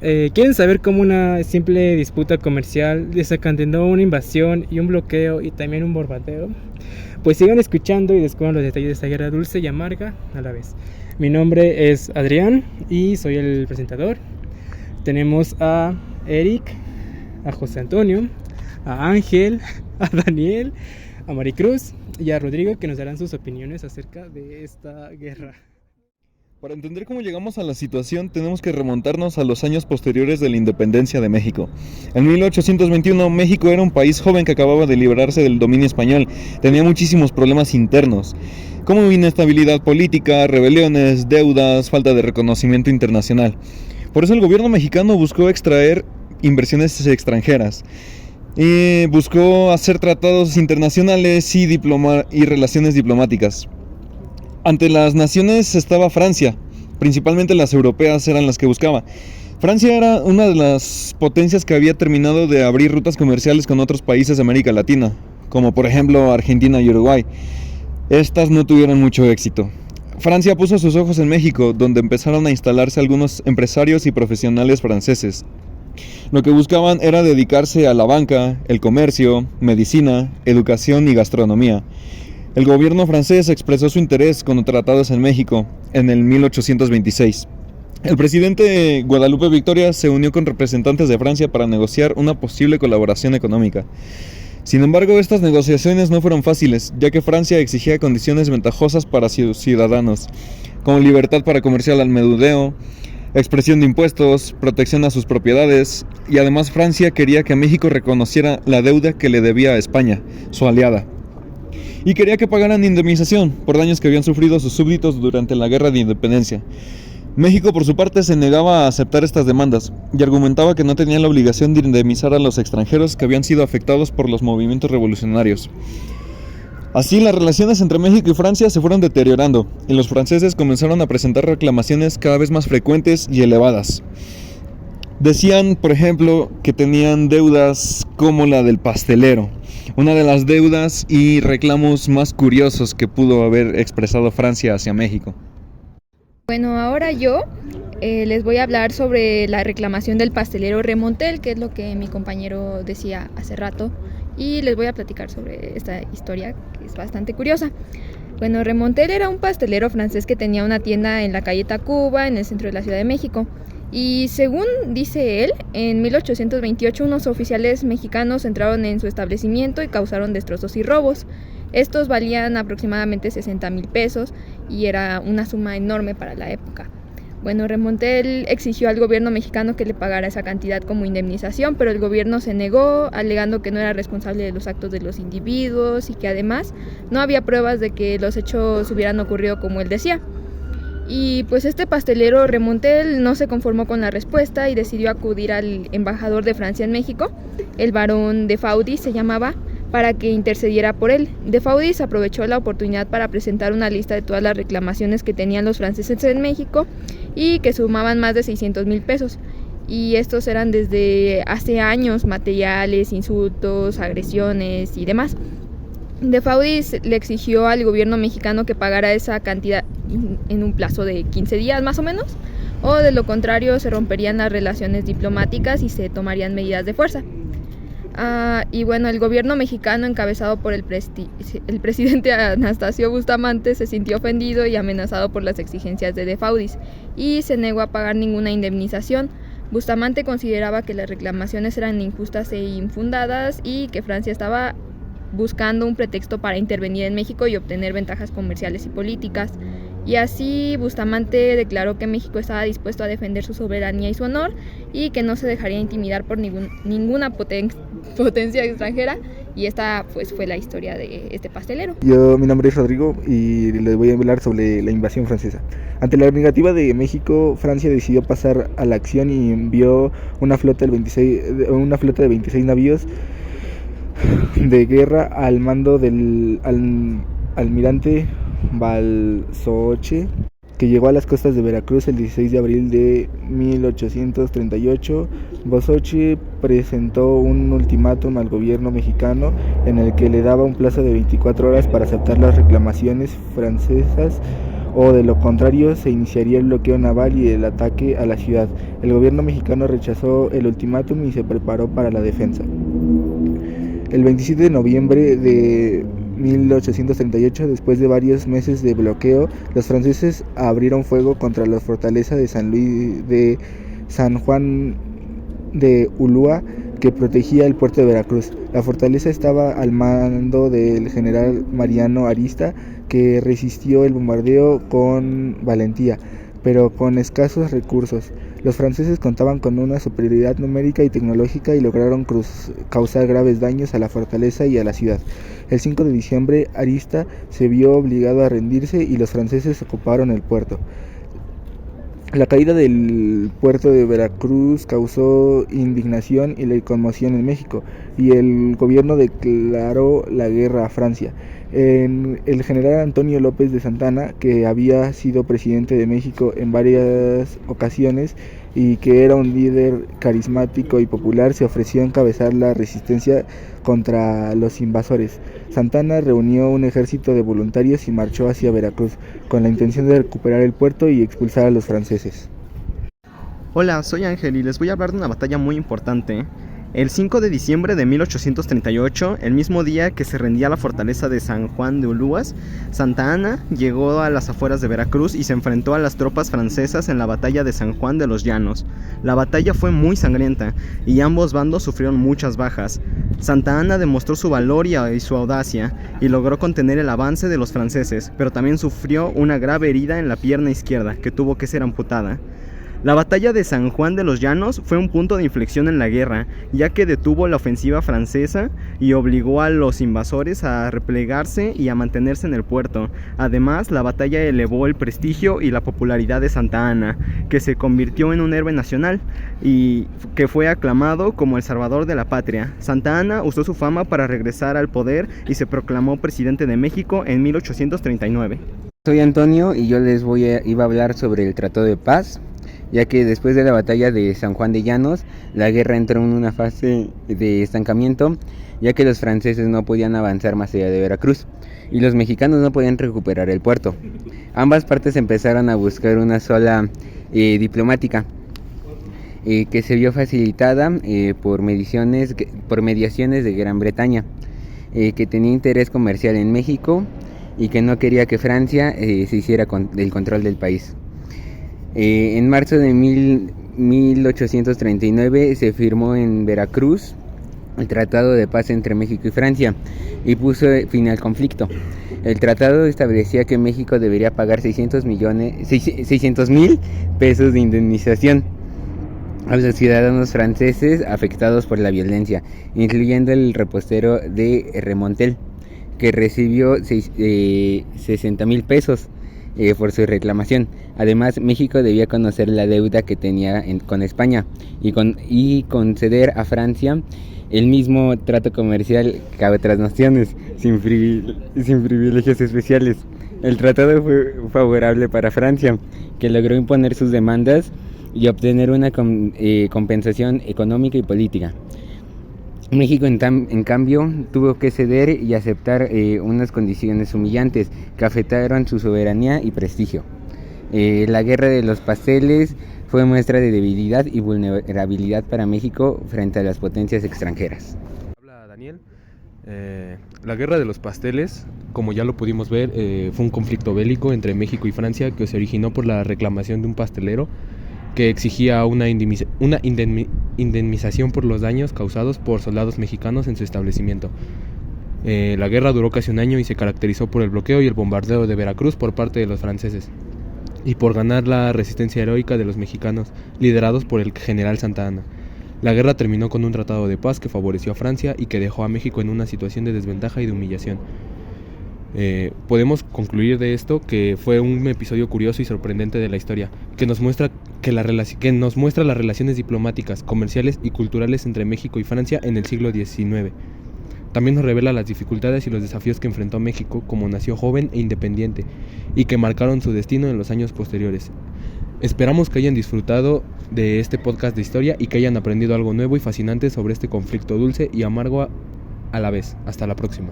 ¿Quieren saber cómo una simple disputa comercial desencadenó una invasión y un bloqueo y también un bombardeo? Pues sigan escuchando y descubran los detalles de esta guerra dulce y amarga a la vez. Mi nombre es Adrián y soy el presentador. Tenemos a Eric, a José Antonio, a Ángel, a Daniel, a Maricruz y a Rodrigo, que nos darán sus opiniones acerca de esta guerra. Para entender cómo llegamos a la situación, tenemos que remontarnos a los años posteriores de la independencia de México. En 1821, México era un país joven que acababa de librarse del dominio español. Tenía muchísimos problemas internos, como inestabilidad política, rebeliones, deudas, falta de reconocimiento internacional. Por eso el gobierno mexicano buscó extraer inversiones extranjeras. Buscó hacer tratados internacionales y relaciones diplomáticas. Ante las naciones estaba Francia, principalmente las europeas eran las que buscaba. Francia era una de las potencias que había terminado de abrir rutas comerciales con otros países de América Latina, como por ejemplo Argentina y Uruguay. Estas no tuvieron mucho éxito. Francia puso sus ojos en México, donde empezaron a instalarse algunos empresarios y profesionales franceses. Lo que buscaban era dedicarse a la banca, el comercio, medicina, educación y gastronomía. El gobierno francés expresó su interés con tratados en México en el 1826. El presidente Guadalupe Victoria se unió con representantes de Francia para negociar una posible colaboración económica. Sin embargo, estas negociaciones no fueron fáciles, ya que Francia exigía condiciones ventajosas para sus ciudadanos, como libertad para comerciar al menudeo, expresión de impuestos, protección a sus propiedades, y además Francia quería que México reconociera la deuda que le debía a España, su aliada. Y quería que pagaran indemnización por daños que habían sufrido sus súbditos durante la Guerra de Independencia. México, por su parte, se negaba a aceptar estas demandas y argumentaba que no tenía la obligación de indemnizar a los extranjeros que habían sido afectados por los movimientos revolucionarios. Así, las relaciones entre México y Francia se fueron deteriorando y los franceses comenzaron a presentar reclamaciones cada vez más frecuentes y elevadas. Decían, por ejemplo, que tenían deudas como la del pastelero, una de las deudas y reclamos más curiosos que pudo haber expresado Francia hacia México. Bueno, ahora yo les voy a hablar sobre la reclamación del pastelero Remontel, que es lo que mi compañero decía hace rato, y les voy a platicar sobre esta historia que es bastante curiosa. Bueno, Remontel era un pastelero francés que tenía una tienda en la calle Tacuba, en el centro de la Ciudad de México. Y según dice él, en 1828 unos oficiales mexicanos entraron en su establecimiento y causaron destrozos y robos. Estos valían aproximadamente 60,000 pesos y era una suma enorme para la época. Bueno, Remontel exigió al gobierno mexicano que le pagara esa cantidad como indemnización, pero el gobierno se negó, alegando que no era responsable de los actos de los individuos y que además no había pruebas de que los hechos hubieran ocurrido como él decía. Y pues este pastelero Remontel no se conformó con la respuesta y decidió acudir al embajador de Francia en México, el barón de Faudis se llamaba, para que intercediera por él. De Faudis aprovechó la oportunidad para presentar una lista de todas las reclamaciones que tenían los franceses en México y que sumaban más de 600,000 pesos. Y estos eran desde hace años materiales, insultos, agresiones y demás. De Faudis le exigió al gobierno mexicano que pagara esa cantidad en un plazo de 15 días más o menos, o de lo contrario se romperían las relaciones diplomáticas y se tomarían medidas de fuerza. Y bueno, el gobierno mexicano encabezado por el presidente Anastasio Bustamante se sintió ofendido y amenazado por las exigencias de Faudis y se negó a pagar ninguna indemnización. Bustamante consideraba que las reclamaciones eran injustas e infundadas y que Francia estaba buscando un pretexto para intervenir en México y obtener ventajas comerciales y políticas. Y así Bustamante declaró que México estaba dispuesto a defender su soberanía y su honor y que no se dejaría intimidar por ninguna potencia extranjera. Y esta pues fue la historia de este pastelero. Mi nombre es Rodrigo y les voy a hablar sobre la invasión francesa. Ante la negativa de México, Francia decidió pasar a la acción y envió una flota de 26 navíos de guerra al mando del almirante Balsoche, que llegó a las costas de Veracruz el 16 de abril de 1838. Balsoche presentó un ultimátum al gobierno mexicano en el que le daba un plazo de 24 horas para aceptar las reclamaciones francesas o de lo contrario se iniciaría el bloqueo naval y el ataque a la ciudad. El gobierno mexicano rechazó el ultimátum y se preparó para la defensa. El 27 de noviembre de 1838, después de varios meses de bloqueo, los franceses abrieron fuego contra la fortaleza de San Juan de Ulúa, que protegía el puerto de Veracruz. La fortaleza estaba al mando del general Mariano Arista, que resistió el bombardeo con valentía, pero con escasos recursos. Los franceses contaban con una superioridad numérica y tecnológica y lograron causar graves daños a la fortaleza y a la ciudad. El 5 de diciembre, Arista se vio obligado a rendirse y los franceses ocuparon el puerto. La caída del puerto de Veracruz causó indignación y conmoción en México, y el gobierno declaró la guerra a Francia. El general Antonio López de Santa Anna, que había sido presidente de México en varias ocasiones y que era un líder carismático y popular, se ofreció a encabezar la resistencia contra los invasores. Santa Anna reunió un ejército de voluntarios y marchó hacia Veracruz, con la intención de recuperar el puerto y expulsar a los franceses. Hola, soy Ángel y les voy a hablar de una batalla muy importante. El 5 de diciembre de 1838, el mismo día que se rendía la fortaleza de San Juan de Ulúa, Santa Anna llegó a las afueras de Veracruz y se enfrentó a las tropas francesas en la batalla de San Juan de los Llanos. La batalla fue muy sangrienta y ambos bandos sufrieron muchas bajas. Santa Anna demostró su valor y su audacia y logró contener el avance de los franceses, pero también sufrió una grave herida en la pierna izquierda que tuvo que ser amputada. La batalla de San Juan de los Llanos fue un punto de inflexión en la guerra, ya que detuvo la ofensiva francesa y obligó a los invasores a replegarse y a mantenerse en el puerto. Además, la batalla elevó el prestigio y la popularidad de Santa Anna, que se convirtió en un héroe nacional y que fue aclamado como el salvador de la patria. Santa Anna usó su fama para regresar al poder y se proclamó presidente de México en 1839. Soy Antonio y yo les iba a hablar sobre el Tratado de Paz, ya que después de la batalla de San Juan de Llanos, la guerra entró en una fase de estancamiento, ya que los franceses no podían avanzar más allá de Veracruz y los mexicanos no podían recuperar el puerto. Ambas partes empezaron a buscar una sola diplomática, que se vio facilitada por mediaciones de Gran Bretaña, que tenía interés comercial en México y que no quería que Francia se hiciera con el control del país. En marzo de 1839 se firmó en Veracruz el Tratado de Paz entre México y Francia y puso fin al conflicto. El tratado establecía que México debería pagar 600,000 pesos de indemnización a los ciudadanos franceses afectados por la violencia, incluyendo el repostero de Remontel, que recibió 60,000 pesos por su reclamación. Además, México debía conocer la deuda que tenía con España y conceder a Francia el mismo trato comercial que a otras naciones, sin privilegios especiales. El tratado fue favorable para Francia, que logró imponer sus demandas y obtener una compensación económica y política. México, en cambio, tuvo que ceder y aceptar unas condiciones humillantes que afectaron su soberanía y prestigio. La Guerra de los Pasteles fue muestra de debilidad y vulnerabilidad para México frente a las potencias extranjeras. Habla Daniel. La Guerra de los Pasteles, como ya lo pudimos ver, fue un conflicto bélico entre México y Francia que se originó por la reclamación de un pastelero que exigía una indemnización por los daños causados por soldados mexicanos en su establecimiento. La guerra duró casi un año y se caracterizó por el bloqueo y el bombardeo de Veracruz por parte de los franceses y por ganar la resistencia heroica de los mexicanos, liderados por el general Santa Anna. La guerra terminó con un tratado de paz que favoreció a Francia y que dejó a México en una situación de desventaja y de humillación. Podemos concluir de esto que fue un episodio curioso y sorprendente de la historia, que nos muestra las relaciones diplomáticas, comerciales y culturales entre México y Francia en el siglo XIX. También nos revela las dificultades y los desafíos que enfrentó México como nación joven e independiente y que marcaron su destino en los años posteriores. Esperamos que hayan disfrutado de este podcast de historia y que hayan aprendido algo nuevo y fascinante sobre este conflicto dulce y amargo a la vez. Hasta la próxima.